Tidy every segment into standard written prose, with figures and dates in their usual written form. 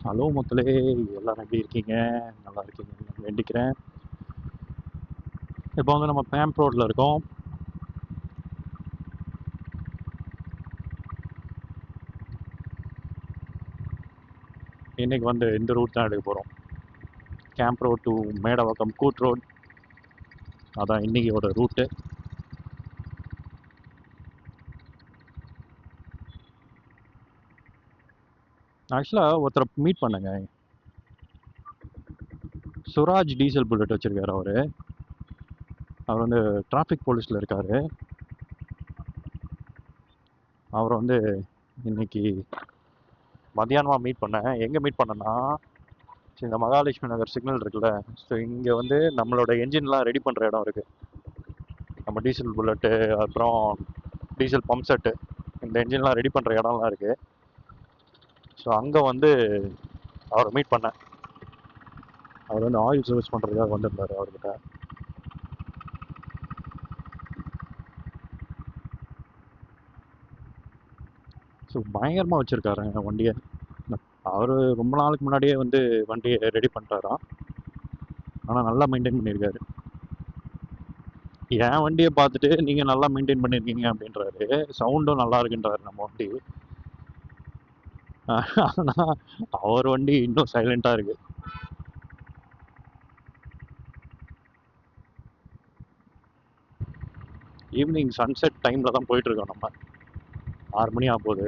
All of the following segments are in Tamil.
ஹலோ மக்களே, எல்லாரும் எப்படி இருக்கீங்க? நல்லா இருக்கீங்கன்னு வேண்டிக்கிறேன். இப்போ வந்து நம்ம பேம்ப் ரோட்டில் இருக்கோம். இன்னைக்கு வந்து இந்த ரூட் தான் எடுக்க போகிறோம். Camp road to Medavakkam Koot road. அதான் இன்னைக்கோட ரூட்டு. ஆக்சுவலாக ஒருத்தரை மீட் பண்ணுங்க. சுராஜ் டீசல் புல்லட் வச்சுருக்காரு அவர். அவர் வந்து டிராஃபிக் போலீஸில் இருக்கார். அவரை வந்து இன்னைக்கு மத்தியானமாக மீட் பண்ணேன். எங்கே மீட் பண்ணேன்னா, இந்த மகாலட்சுமி நகர் சிக்னல் இருக்குல்ல, ஸோ இங்கே வந்து நம்மளோட என்ஜின்லாம் ரெடி பண்ணுற இடம் இருக்குது. நம்ம டீசல் புல்லட்டு, அப்புறம் டீசல் பம்ப் செட்டு, இந்த என்ஜின்லாம் ரெடி பண்ணுற இடம்லாம் இருக்குது. ஸோ அங்கே வந்து அவரை மீட் பண்ணேன். அவர் வந்து ஆயில் சர்வீஸ் பண்ணுறதுக்காக வந்திருந்தார். அவர்கிட்ட ஸோ பயங்கரமாக வச்சுருக்காரு வண்டியை. அவர் ரொம்ப நாளுக்கு முன்னாடியே வந்து வண்டியை ரெடி பண்ணிட்டாராம். ஆனால் நல்லா மெயின்டைன் பண்ணியிருக்காரு. என் வண்டியை பார்த்துட்டு நீங்கள் நல்லா மெயின்டைன் பண்ணியிருக்கீங்க அப்படின்றாரு. சவுண்டும் நல்லா இருக்குன்றாரு நம்ம வண்டி. ஆனால் அவர் வண்டி இன்னும் சைலண்ட்டாக இருக்குது. ஈவினிங் சன்செட் டைமில் தான் போயிட்டுருக்கோம். நம்ம 6 மணி ஆகும்போது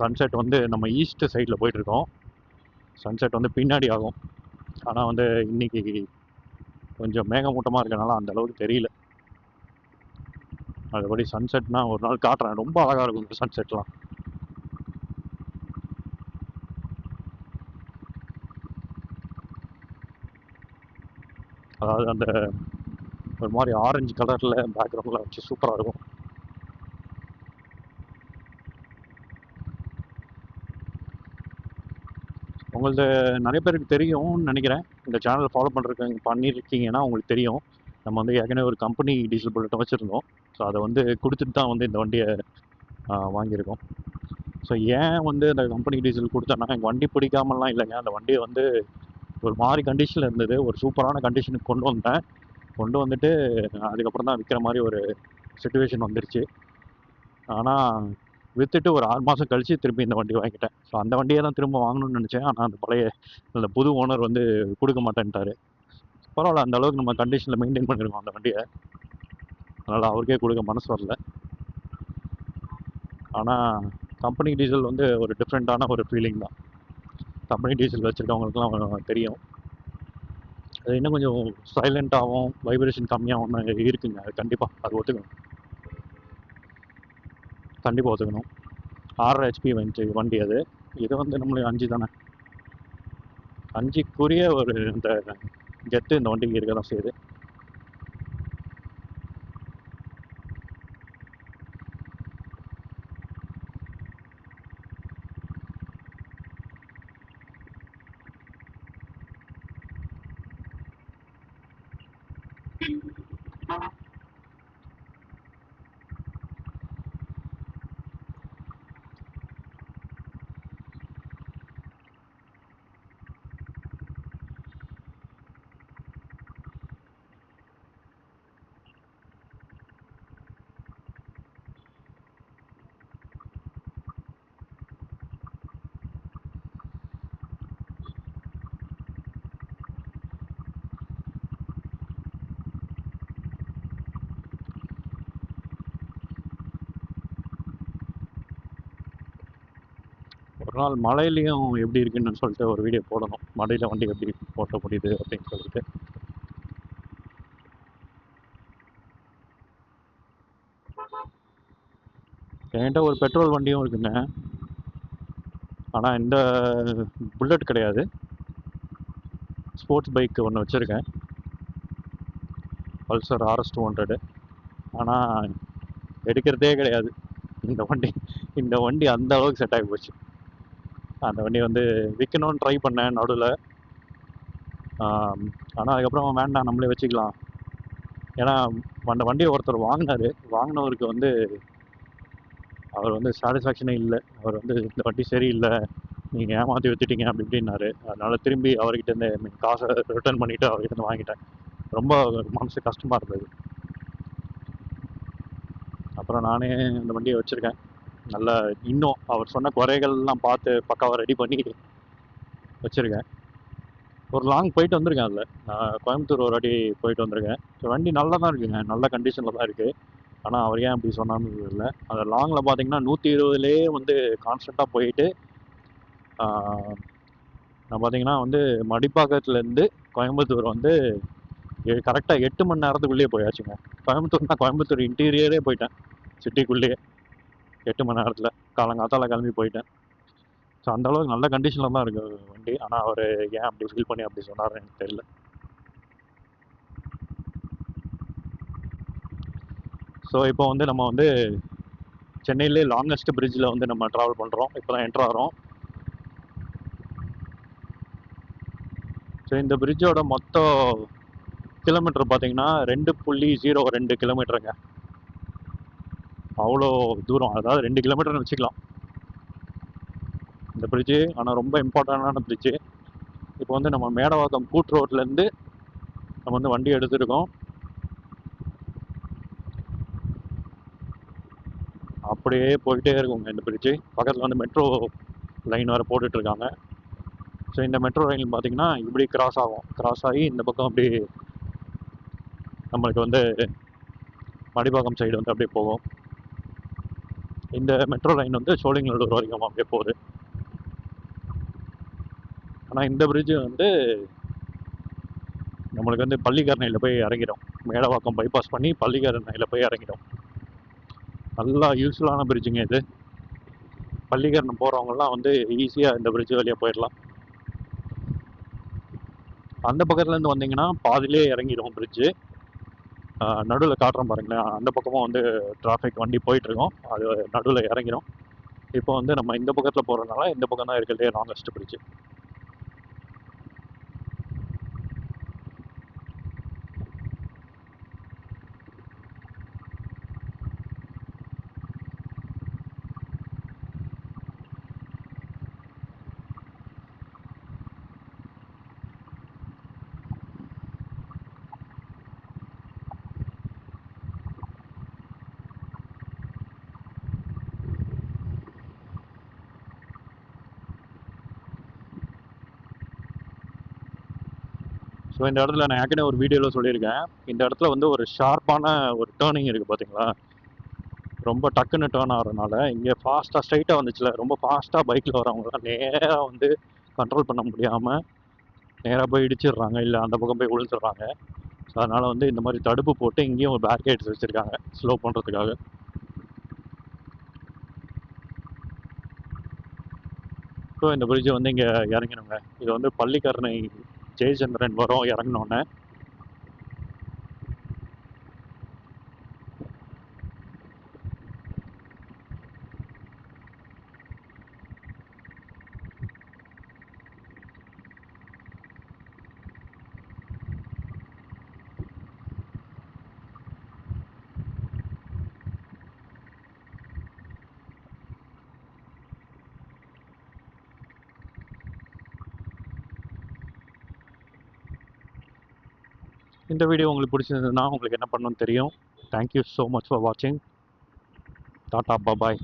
சன்செட் வந்து நம்ம ஈஸ்ட் சைடில் போயிட்டுருக்கோம். சன்செட் வந்து பின்னாடி ஆகும். ஆனால் வந்து இன்னைக்கு கொஞ்சம் மேகமூட்டமாக இருக்கனால அந்த அளவுக்கு தெரியல. அதுபடி சன்செட்னா ஒரு நாள் காட்டுறேன். ரொம்ப அழகாக இருக்கும் இந்த சன்செட்லாம். அதாவது அந்த ஒரு மாதிரி ஆரஞ்சு கலரில் பேக்ரவுண்டில் வச்சு சூப்பராக இருக்கும். உங்களது நிறைய பேருக்கு தெரியும்னு நினைக்கிறேன். இந்த சேனல் ஃபாலோ பண்ணியிருக்கீங்கன்னா உங்களுக்கு தெரியும். நம்ம வந்து ஏற்கனவே ஒரு கம்பெனி டீசல் புல்லட்டை வச்சுருந்தோம். ஸோ அதை வந்து கொடுத்துட்டு தான் வந்து இந்த வண்டியை வாங்கியிருக்கோம். ஸோ ஏன் வந்து அந்த கம்பெனி டீசல் கொடுத்தேன்னா, எனக்கு வண்டி பிடிக்காமலாம் இல்லைங்க. அந்த வண்டியை வந்து ஒரு மாதிரி கண்டிஷனில் இருந்தது. ஒரு சூப்பரான கண்டிஷனுக்கு கொண்டு வந்தேன். கொண்டு வந்துட்டு அதுக்கப்புறம் தான் விற்கிற மாதிரி ஒரு சிச்சுவேஷன் வந்துருச்சு. ஆனால் விற்றுட்டு ஒரு 6 மாதம் கழித்து திருப்பி இந்த வண்டி வாங்கிட்டேன். ஸோ அந்த வண்டியை தான் திரும்ப வாங்கணும்னு நினச்சேன். ஆனால் அந்த புது ஓனர் வந்து கொடுக்க மாட்டேன்ட்டார். பரவாயில்ல, அந்த அளவுக்கு நம்ம கண்டிஷனில் மெயின்டைன் பண்ணியிருக்கோம் அந்த வண்டியை. அதனால் அவருக்கே கொடுக்க மனசு வரல. ஆனால் கம்பெனி டீசல் வந்து ஒரு டிஃப்ரெண்ட்டான ஒரு ஃபீலிங் தான். கம்பெனி டீசல் வச்சுருக்கவங்களுக்குலாம் தெரியும். அது இன்னும் கொஞ்சம் சைலண்ட்டாகவும் வைப்ரேஷன் கம்மியாகவும் இருக்குங்க. அது கண்டிப்பாக அது ஒத்துக்கணும். கண்டிப்பாக ஒத்துக்கணும். 6.5 HP வண்டி அது. இது வந்து நம்மளுக்கு 5 தானே. 5க்குரிய ஒரு இந்த கெத்து இந்த வண்டிக்கு இருக்க தான் செய்யுது. ஒரு நாள் மழையிலையும் எப்படி இருக்குன்னு சொல்லிட்டு ஒரு வீடியோ போடணும். மழையில் வண்டி எப்படி ஓட்ட முடியுது அப்படின்னு சொல்லிட்டு. என்கிட்ட ஒரு பெட்ரோல் வண்டியும் இருக்குங்க. ஆனால் இந்த புல்லட் கிடையாது. ஸ்போர்ட்ஸ் பைக் ஒன்று வச்சுருக்கேன், பல்சர் RS 200. ஆனால் எடுக்கிறதே கிடையாது இந்த வண்டி அந்த அளவுக்கு செட் ஆகி போச்சு. அந்த வண்டி வந்து விற்கணும்னு ட்ரை பண்ணேன் நடுவில். ஆனால் அதுக்கப்புறம் வேண்டாம், நம்மளே வச்சுக்கலாம். ஏன்னா அந்த வண்டியை ஒருத்தர் வாங்கினவருக்கு வந்து அவர் வந்து சாட்டிஸ்ஃபேக்ஷனே இல்லை. அவர் வந்து இந்த வண்டி சரியில்லை, நீங்கள் ஏமாற்றி வித்துட்டீங்க அப்படி இப்படின்னாரு. அதனால திரும்பி அவர்கிட்ட இருந்து காசை ரிட்டர்ன் பண்ணிவிட்டு அவர்கிட்ட இருந்து வாங்கிட்டேன். ரொம்ப மனசு கஷ்டமாக இருந்தது. அப்புறம் நானே அந்த வண்டியை வச்சுருக்கேன். நல்லா இன்னும் அவர் சொன்ன குறைகள்லாம் பார்த்து பக்காவாக ரெடி பண்ணி வச்சுருக்கேன். ஒரு லாங் போயிட்டு வந்திருக்கேன் அதில். நான் கோயம்புத்தூர் ஒரு வாட்டி போயிட்டு வந்திருக்கேன். ஸோ வண்டி நல்லா தான் இருக்குங்க, நல்ல கண்டிஷனில் தான் இருக்குது. ஆனால் அவர் ஏன் அப்படி சொன்னான்னு இல்லை. அந்த லாங்கில் பார்த்தீங்கன்னா 120லேயே வந்து கான்ஸ்டண்ட்டாக போயிட்டு நான் பார்த்தீங்கன்னா வந்து மடிப்பாக்கத்துலேருந்து கோயம்புத்தூர் வந்து கரெக்டாக 8 மணி நேரத்துக்குள்ளேயே போயாச்சுங்க. கோயம்புத்தூர்னா கோயம்புத்தூர் இன்டீரியரே போயிட்டேன், சிட்டிக்குள்ளேயே 8 மணி நேரத்தில் காலங்காத்தால கிளம்பி போயிட்டேன். ஸோ அந்தளவுக்கு நல்ல கண்டிஷனில் தான் இருக்குது வண்டி. ஆனால் அவர் ஏன் அப்படி ஃபீல் பண்ணி அப்படி சொன்னார்னு எனக்கு தெரியல. ஸோ இப்போ வந்து நம்ம வந்து சென்னையிலே லாங்கஸ்ட் பிரிட்ஜில் வந்து நம்ம ட்ராவல் பண்ணுறோம். இப்போ தான் என்ட்ரு ஆகிறோம். ஸோ இந்த பிரிட்ஜோட மொத்த கிலோமீட்டர் பார்த்தீங்கன்னா 2.02 கிலோமீட்டருங்க. அவ்வளோ தூரம், அதாவது 2 கிலோமீட்டர்னு வச்சுக்கலாம் இந்த பிரிட்ஜு. ஆனால் ரொம்ப இம்பார்ட்டண்டான பிரிட்ஜு. இப்போ வந்து நம்ம மேடவாக்கம் கூட் ரோட்லேருந்து நம்ம வந்து வண்டி எடுத்துருக்கோம். அப்படியே போயிட்டே இருக்குங்க இந்த பிரிட்ஜு. பக்கத்தில் வந்து மெட்ரோ லைன் வேறு போட்டுட்ருக்காங்க. ஸோ இந்த மெட்ரோ லைன் பார்த்தீங்கன்னா இப்படி கிராஸ் ஆகும், கிராஸ் ஆகி இந்த பக்கம் அப்படி நம்மளுக்கு வந்து மடிப்பாக்கம் சைடு வந்து அப்படியே போகும். இந்த மெட்ரோ லைன் வந்து சோழிங்கநல்லூர் வரைக்கும் அப்படியே போகுது. ஆனால் இந்த பிரிட்ஜு வந்து நம்மளுக்கு வந்து பள்ளிக்கரணையில் போய் இறங்கிடும். மேடவாக்கம் பைபாஸ் பண்ணி பள்ளிக்கரணையில் போய் இறங்கிடும். நல்லா யூஸ்ஃபுல்லான பிரிட்ஜுங்க இது. பள்ளிக்கரணை போகிறவங்கலாம் வந்து ஈஸியாக இந்த பிரிட்ஜ் வழியாக போயிடலாம். அந்த பக்கத்துலேருந்து வந்தீங்கன்னா பாதிலே இறங்கிடும் பிரிட்ஜு. நடுவில் காட்டுறோம் பாருங்களேன், அந்த பக்கமும் வந்து டிராஃபிக் வண்டி போயிட்டுருக்கோம், அது நடுவில் இறங்கிடும். இப்போ வந்து நம்ம இந்த பக்கத்தில் போகிறதுனால இந்த பக்கம் தான் இருக்கிறதே லாங்கஸ்ட் பிரிட்ஜு. ஸோ இந்த இடத்துல நான் ஏற்கனவே ஒரு வீடியோவில் சொல்லியிருக்கேன், இந்த இடத்துல வந்து ஒரு ஷார்ப்பான ஒரு டேர்னிங் இருக்குது பார்த்தீங்களா. ரொம்ப டக்குன்னு டேர்ன் ஆகிறதுனால இங்கே ஃபாஸ்ட்டாக ஸ்ட்ரைட்டாக வந்துச்சுல, ரொம்ப ஃபாஸ்ட்டாக பைக்கில் வரவங்கலாம் நேராக வந்து கண்ட்ரோல் பண்ண முடியாமல் நேராக போய் இடிச்சிடுறாங்க, இல்லை அந்த பக்கம் போய் விழுந்துடுறாங்க. ஸோ அதனால் வந்து இந்த மாதிரி தடுப்பு போட்டு இங்கேயும் ஒரு பேரிகேட்ஸ் வச்சுருக்காங்க ஸ்லோ பண்ணுறதுக்காக. ஸோ இந்த பிரிட்ஜை வந்து இங்கே இறங்கினோங்க. இது வந்து பள்ளிக்கரணை ஜெயச்சந்திரன் வரும் இறங்கினோன்னே. இந்த வீடியோ உங்களுக்கு பிடிச்சிருந்ததுன்னா உங்களுக்கு என்ன பண்ணணும்னு தெரியும். தேங்க்யூ ஸோ மச் ஃபார் வாட்சிங். டாடா பாய்.